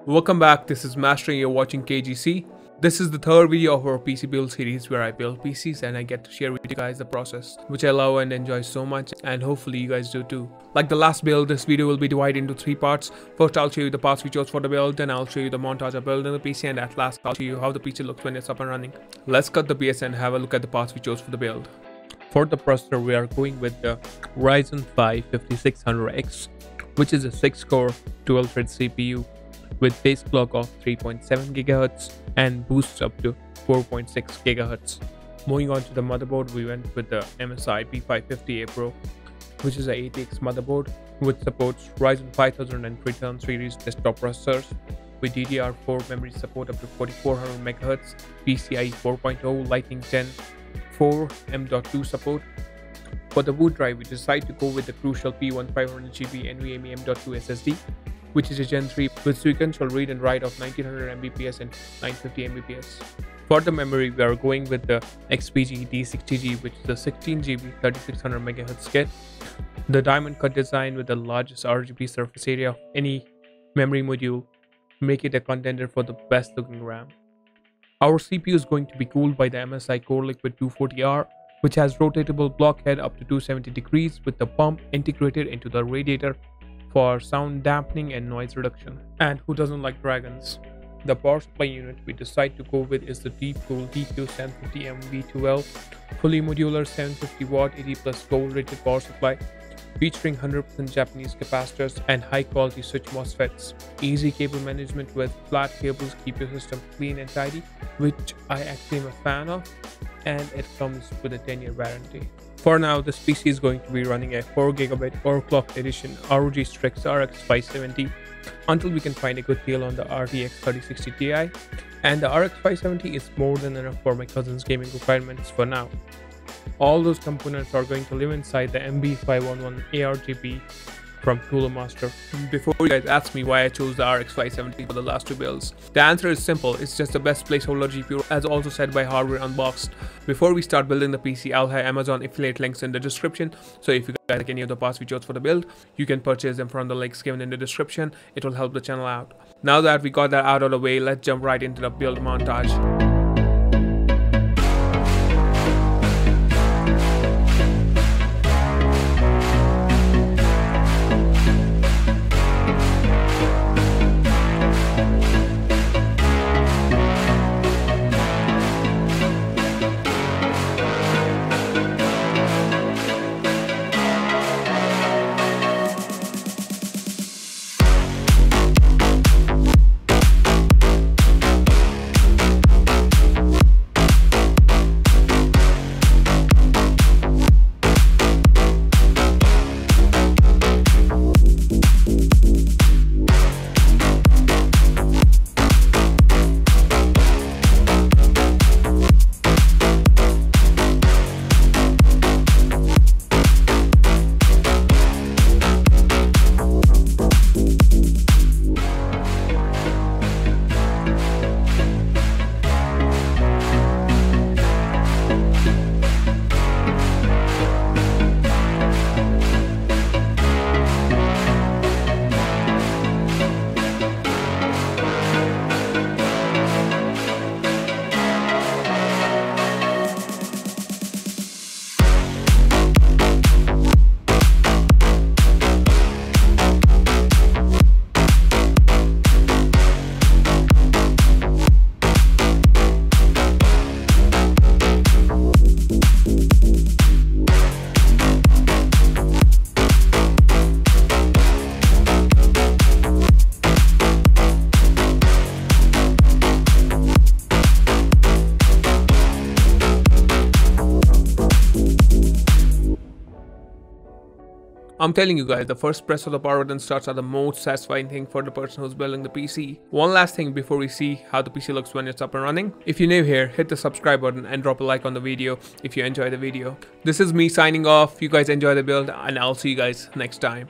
Welcome back, this is Master and you're watching KGC. This is the third video of our PC build series where I build PCs and I get to share with you guys the process, which I love and enjoy so much, and hopefully you guys do too. Like the last build, this video will be divided into 3 parts. First I'll show you the parts we chose for the build, then I'll show you the montage of building the PC, and at last I'll show you how the PC looks when it's up and running. Let's cut the BS and have a look at the parts we chose for the build. For the processor, we are going with the Ryzen 5 5600X, which is a 6-core dual-thread CPU with base clock of 3.7 GHz and boosts up to 4.6 GHz. Moving on to the motherboard, we went with the MSI P550A Pro, which is a ATX motherboard which supports Ryzen 5000 and 3000 series desktop processors with DDR4 memory support up to 4400 MHz, PCIe 4.0, Lightning 10, 4 M.2 support. For the boot drive, we decided to go with the crucial P1500GB NVMe M.2 SSD, which is a Gen 3 with sequential read and write of 1900 Mbps and 950 Mbps. For the memory, we are going with the XPG D60G, which is a 16GB 3600 MHz kit. The diamond cut design with the largest RGB surface area of any memory module make it a contender for the best looking RAM. Our CPU is going to be cooled by the MSI CORELIQUID 240R, which has rotatable blockhead up to 270 degrees with the pump integrated into the radiator for sound dampening and noise reduction. And who doesn't like dragons? The power supply unit we decide to go with is the Deepcool DQ750M V2L, fully modular 750 watt 80 plus gold rated power supply, featuring 100% Japanese capacitors and high quality switch MOSFETs. Easy cable management with flat cables keep your system clean and tidy, which I actually am a fan of, and it comes with a 10-year warranty. For now, this PC is going to be running a 4GB overclocked edition ROG Strix RX 570 until we can find a good deal on the RTX 3060 Ti, and the RX 570 is more than enough for my cousin's gaming requirements for now. All those components are going to live inside the MB511 ARGB from Cooler Master. Before you guys ask me why I chose the RX 570 for the last 2 builds, the answer is simple. It's just the best placeholder GPU, as also said by Hardware Unboxed. Before we start building the PC, I'll have Amazon affiliate links in the description, so if you guys like any of the parts we chose for the build, you can purchase them from the links given in the description. It will help the channel out. Now that we got that out of the way, let's jump right into the build montage. I'm telling you guys, the first press of the power button starts are the most satisfying thing for the person who's building the PC. One last thing before we see how the PC looks when it's up and running. If you're new here, hit the subscribe button and drop a like on the video if you enjoy the video. This is me signing off. You guys enjoy the build and I'll see you guys next time.